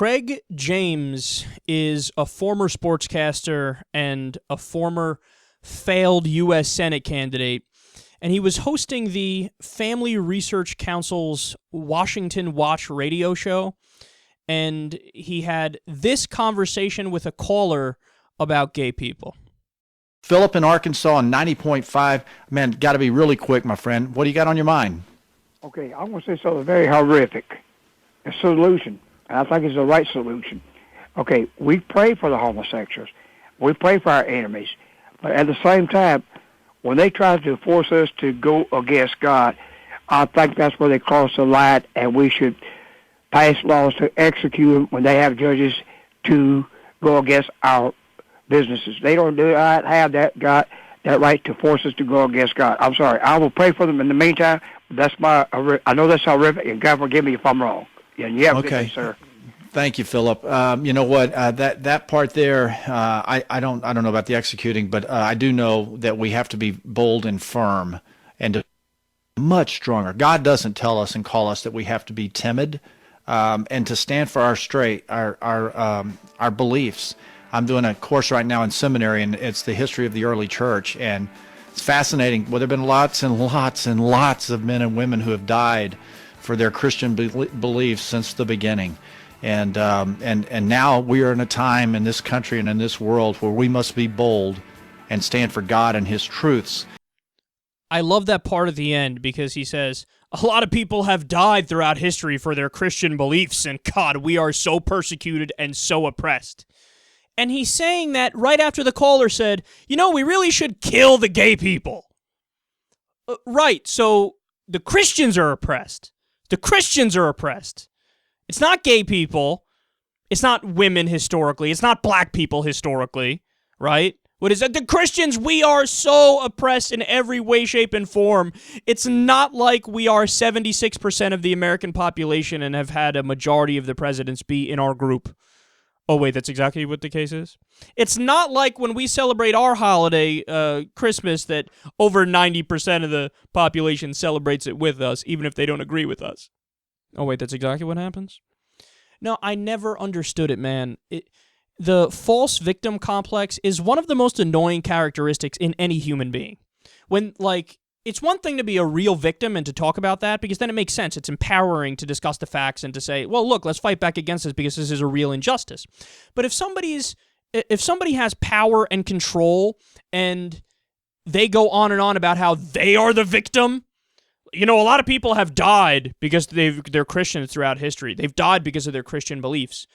Craig James is a former sportscaster and a former failed U.S. Senate candidate, and he was hosting the Family Research Council's Washington Watch radio show, and he had this conversation with a caller about gay people. Philip in Arkansas on 90.5. Man, got to be really quick, my friend. What do you got on your mind? Okay, I'm going to say something very horrific. A solution. And I think it's the right solution. Okay, we pray for the homosexuals. We pray for our enemies. But at the same time, when they try to force us to go against God, I think that's where they cross the line, and we should pass laws to execute them when they have judges to go against our businesses. They don't have that right to force us to go against God. I'm sorry. I will pray for them in the meantime. That's I know that's horrific, and God forgive me if I'm wrong. And you have a good day, sir. Thank you, Philip. You know what? That part there, I don't know about the executing, but I do know that we have to be bold and firm and to much stronger. God doesn't tell us and call us that we have to be timid and to stand for our beliefs. I'm doing a course right now in seminary, and it's the history of the early church, and it's fascinating. Well, there have been lots and lots and lots of men and women who have died for their Christian beliefs since the beginning. And now we are in a time in this country and in this world where we must be bold and stand for God and His truths. I love that part at the end because he says, a lot of people have died throughout history for their Christian beliefs, and God, we are so persecuted and so oppressed. And he's saying that right after the caller said, you know, we really should kill the gay people. Right, so the Christians are oppressed. The Christians are oppressed. It's not gay people. It's not women historically. It's not black people historically, right? What is it? The Christians, we are so oppressed in every way, shape, and form. It's not like we are 76% of the American population and have had a majority of the presidents be in our group. Oh, wait, that's exactly what the case is? It's not like when we celebrate our holiday, Christmas, that over 90% of the population celebrates it with us, even if they don't agree with us. Oh, wait, that's exactly what happens? No, I never understood it, man. The false victim complex is one of the most annoying characteristics in any human being. When, like, it's one thing to be a real victim and to talk about that, because then it makes sense. It's empowering to discuss the facts and to say, well, look, let's fight back against this because this is a real injustice. But if somebody has power and control and they go on and on about how they are the victim, you know, a lot of people have died because they're Christians throughout history. They've died because of their Christian beliefs.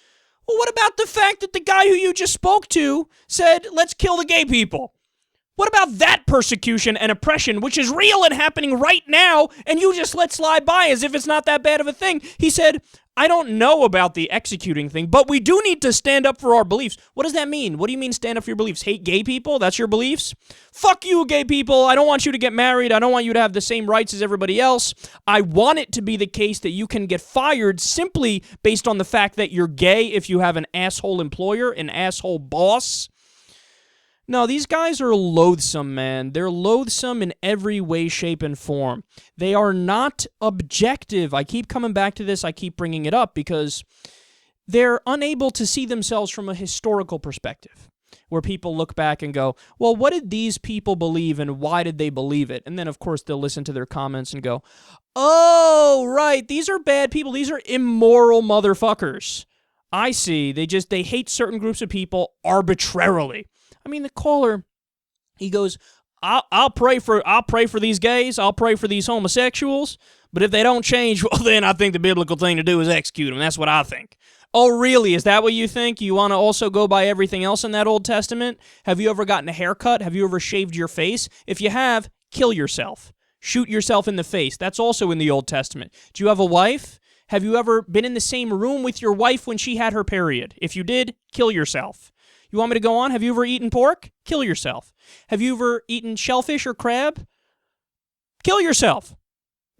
Well, what about the fact that the guy who you just spoke to said, let's kill the gay people? What about that persecution and oppression, which is real and happening right now, and you just let slide by as if it's not that bad of a thing? He said, I don't know about the executing thing, but we do need to stand up for our beliefs. What does that mean? What do you mean stand up for your beliefs? Hate gay people? That's your beliefs? Fuck you, gay people. I don't want you to get married. I don't want you to have the same rights as everybody else. I want it to be the case that you can get fired simply based on the fact that you're gay if you have an asshole employer, an asshole boss. No, these guys are loathsome, man. They're loathsome in every way, shape, and form. They are not objective. I keep coming back to this. I keep bringing it up because they're unable to see themselves from a historical perspective, where people look back and go, well, what did these people believe and why did they believe it? And then, of course, they'll listen to their comments and go, oh, right, these are bad people. These are immoral motherfuckers. I see. They hate certain groups of people arbitrarily. I mean, the caller, he goes, I'll pray for these gays, I'll pray for these homosexuals, but if they don't change, well, then I think the biblical thing to do is execute them. That's what I think. Oh, really? Is that what you think? You want to also go by everything else in that Old Testament? Have you ever gotten a haircut? Have you ever shaved your face? If you have, kill yourself. Shoot yourself in the face. That's also in the Old Testament. Do you have a wife? Have you ever been in the same room with your wife when she had her period? If you did, kill yourself. You want me to go on? Have you ever eaten pork? Kill yourself. Have you ever eaten shellfish or crab? Kill yourself.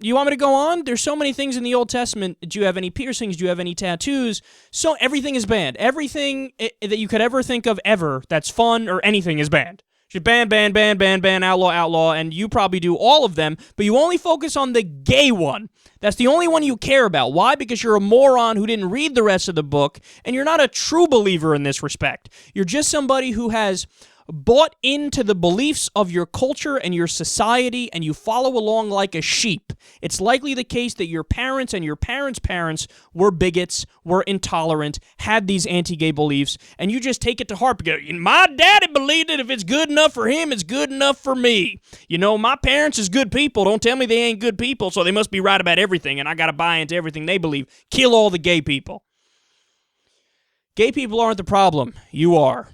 You want me to go on? There's so many things in the Old Testament. Do you have any piercings? Do you have any tattoos? So everything is banned. Everything that you could ever think of ever that's fun or anything is banned. Just ban, ban, ban, ban, ban, outlaw, outlaw, and you probably do all of them, but you only focus on the gay one. That's the only one you care about. Why? Because you're a moron who didn't read the rest of the book, and you're not a true believer in this respect. You're just somebody who has bought into the beliefs of your culture and your society, and you follow along like a sheep. It's likely the case that your parents and your parents' parents were bigots, were intolerant, had these anti-gay beliefs, and you just take it to heart because my daddy believed it. If it's good enough for him, it's good enough for me. You know, my parents is good people. Don't tell me they ain't good people, so they must be right about everything, and I got to buy into everything they believe. Kill all the gay people. Gay people aren't the problem. You are.